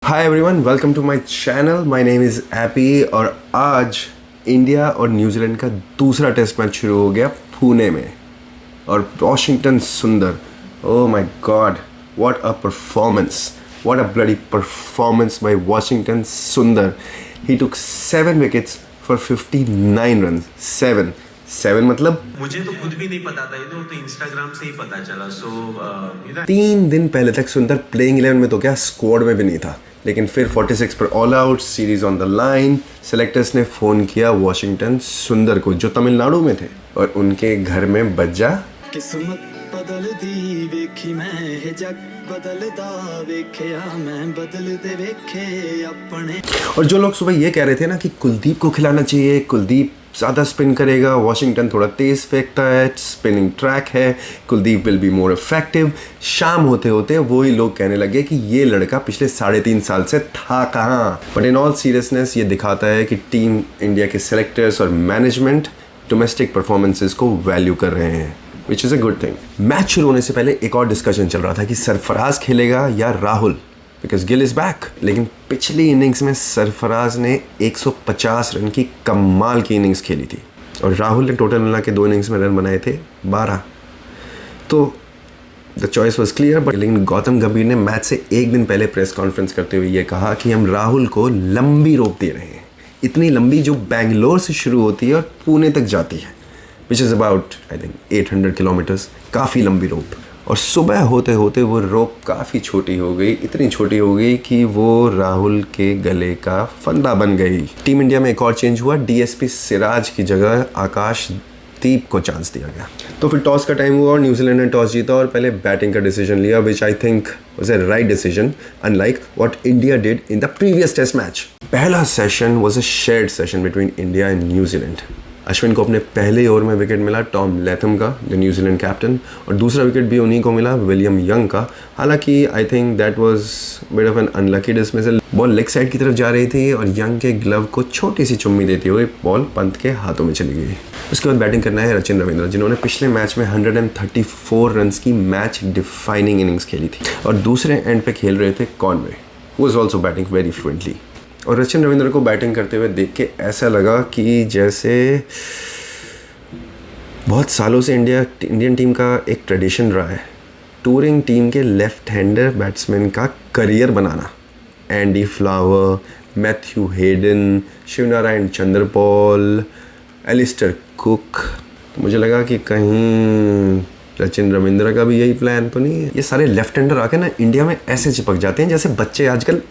Hi everyone, welcome to my channel. My name is AP और आज India और New Zealand का दूसरा टेस्ट मैच शुरू हो गया पुणे में और वॉशिंगटन सुंदर। Oh my God, what a performance, what a bloody performance by Washington सुंदर। ही टुक 7 विकेट्स फॉर 59 रन। 7 मतलब मुझे तो खुद भी नहीं पता था, ये तो इंस्टाग्राम से ही पता चला। 3 दिन पहले तक सुंदर प्लेइंग 11 में तो क्या स्क्वाड में भी नहीं था, लेकिन फिर 46 पर all out, series on the line. Selectors ने फ़ोन किया वॉशिंगटन सुंदर को जो तमिलनाडु में थे और उनके घर में बजा किस्मत बदलदी वेखी मैं जग बदलदा वेखिया मैं बदलदे वेखे अपने। और जो लोग सुबह ये कह रहे थे ना कि कुलदीप को खिलाना चाहिए, कुलदीप ज़्यादा स्पिन करेगा, वॉशिंगटन थोड़ा तेज़ फेंकता है, स्पिनिंग ट्रैक है, Kuldeep will be more effective, शाम होते होते वही लोग कहने लगे कि ये लड़का पिछले 3.5 साल से था कहाँ। बट इन ऑल सीरियसनेस ये दिखाता है कि टीम इंडिया के सेलेक्टर्स और मैनेजमेंट डोमेस्टिक परफॉर्मेंसेस को वैल्यू कर रहे हैं, which is a good thing. Match शुरू होने से पहले एक और डिस्कशन चल रहा था कि सरफराज खेलेगा या Rahul, because Gill is back. लेकिन पिछली इनिंग्स में सरफराज ने 150 रन की कमाल की इनिंग्स खेली थी और राहुल ने टोटल मिला के 2 इनिंग्स में रन बनाए थे 12। तो the choice was clear. But लेकिन गौतम गंभीर ने मैच से एक दिन पहले प्रेस कॉन्फ्रेंस करते हुए ये कहा कि हम राहुल को लंबी रोप दे रहे हैं, इतनी लंबी जो बैंगलोर से शुरू होती है और पुणे तक जाती है, which is about I think 800 kilometres, काफ़ी लंबी रोप। और सुबह होते होते वो रोप काफ़ी छोटी हो गई, इतनी छोटी हो गई कि वो राहुल के गले का फंदा बन गई। टीम इंडिया में एक और चेंज हुआ, डीएसपी सिराज की जगह आकाशदीप को चांस दिया गया। तो फिर टॉस का टाइम हुआ और न्यूजीलैंड ने टॉस जीता और पहले बैटिंग का डिसीजन लिया, which I think was a right decision, unlike what India did in the previous test match. पहला session was a shared session between India and New Zealand. Ashwin को अपने पहले ओवर में विकेट मिला टॉम लैथम का, the New Zealand captain, और दूसरा wicket भी उन्हीं को मिला, विलियम यंग का। हालांकि I think that was bit of an unlucky dismissal. Ball leg side की तरफ जा रही थी और यंग के ग्लव को छोटी सी चुम्मी देते हुए बॉल पंत के हाथों में चली गई। उसके बाद बैटिंग करना है रचिन रविंद्र, जिन्होंने पिछले मैच में 134 रन की मैच डिफाइनिंग इनिंग्स खेली थी और दूसरे एंड पे खेल रहे थे Conway, who was also batting very fluently. और रचिन रविंद्र को बैटिंग करते हुए देख के ऐसा लगा कि जैसे बहुत सालों से इंडियन टीम का एक ट्रेडिशन रहा है टूरिंग टीम के लेफ्ट हैंडर बैट्समैन का करियर बनाना। Andy Flower, Matthew Hayden, Shivnarine Chanderpaul, Alastair Cook. तो मुझे लगा कि कहीं रचिन रविंद्र का भी यही प्लान तो नहीं है। ये सारे लेफ्ट हैंडर आके ना इंडिया में ऐसे चिपक जाते हैं जैसे बच्चे आजकल।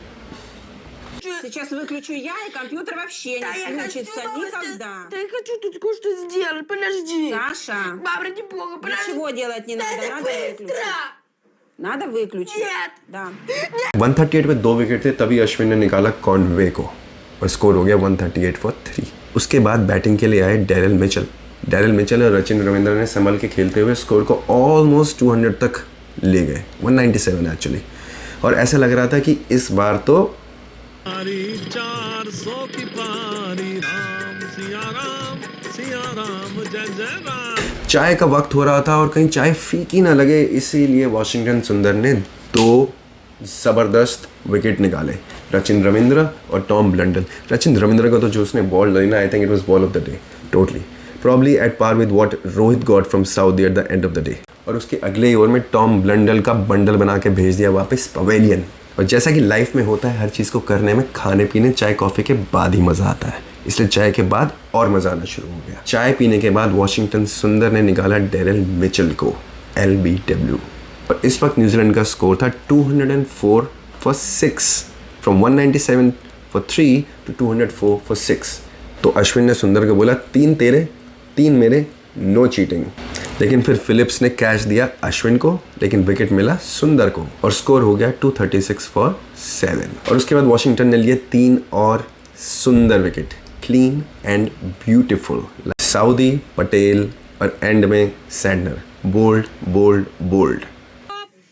Сейчас выключу я, и компьютер вообще Да, не я включится хочу никогда. Да я хочу тут кое-что сделать, подожди. Саша, Баб, ради бога, подожди. ничего делать не Да надо, это надо быстро. выключить. Надо выключить. Нет. Да. 138 में 2 विकेट थे, तभी अश्विन ने निकाला कॉनवे को और स्कोर हो गया 138 फॉर 3। उसके बाद बैटिंग के लिए आए डैरेल मिचेल और रचिन रविंद्र ने संभल के खेलते हुए स्कोर को ऑलमोस्ट 200 तक ले गए, 197 एक्चुअली। और ऐसा लग रहा था कि इस बार तो 400 की पारी, राम सिया राम जय जय राम। चाय का वक्त हो रहा था और कहीं चाय फीकी ना लगे, इसीलिए वॉशिंगटन सुंदर ने 2 ज़बरदस्त विकेट निकाले, रचिन रविंद्र और टॉम ब्लंडल। रचिन रविंद्र का तो जो उसने बॉल डाली ना, I think it was ball of the day, totally probably at par with what Rohit got from Southee at the end of the day. और उसके अगले ओवर में टॉम ब्लंडल का बंडल बना के भेज दिया वापस पवेलियन। और जैसा कि लाइफ में होता है, हर चीज़ को करने में खाने पीने चाय कॉफ़ी के बाद ही मज़ा आता है, इसलिए चाय के बाद और मज़ा आना शुरू हो गया। चाय पीने के बाद वॉशिंगटन सुंदर ने निकाला डैरेल मिचेल को, LBW। और इस वक्त न्यूजीलैंड का स्कोर था 204 for 6, from 197 for 3 to 204 for 6। तो अश्विन ने सुंदर को बोला 3 तेरे 3 मेरे, नो चीटिंग। लेकिन फिर फिलिप्स ने कैच दिया अश्विन को, लेकिन विकेट मिला सुंदर को और स्कोर हो गया 236 फॉर 7। और उसके बाद वॉशिंगटन ने लिए 3 और Sundar wicket, clean and beautiful. Southee, Patel और एंड में Santner, bowled bowled bowled.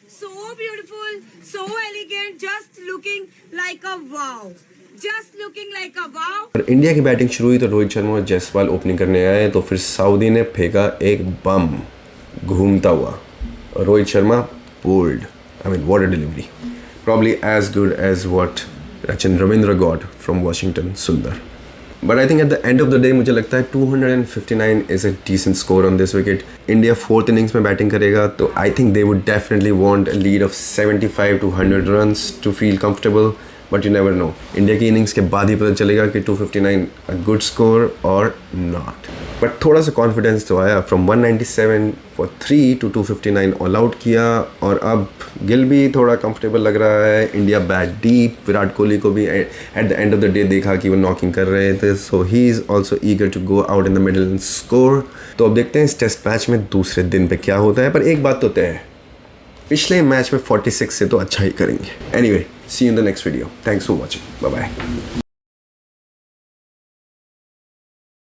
So beautiful, so elegant, just looking like a wow. Just looking like a wow. और इंडिया की बैटिंग शुरू हुई तो रोहित शर्मा और जायसवाल ओपनिंग करने आए, तो फिर सऊदी ने फेंका एक बम घूमता हुआ और Rohit Sharma bowled, I mean what a delivery, probably as good as what Rachin Ravindra got from Washington Sundar. But I think at the end of the day मुझे लगता है 259 is a decent score on this wicket. India 4th innings में batting करेगा तो I think they would definitely want a lead of 75 to 100 runs to feel comfortable. But you never no, India की innings के बाद ही पता चलेगा कि 259 a good score और नॉट. बट थोड़ा सा कॉन्फिडेंस तो आया. From 197 for 3 to 259 all out किया और अब गिल भी थोड़ा कंफर्टेबल लग रहा है. India bat deep. Virat Kohli को भी at the end of the day देखा कि वो नॉकिंग कर रहे थे, so he is also eager to go out in the middle and score. तो अब देखते हैं इस टेस्ट मैच में दूसरे दिन पे क्या होता है. पर एक बात तो तय है, पिछले मैच में 46 से तो अच्छा ही करेंगे. Anyway, see you in the next video. Thanks for watching. Bye bye.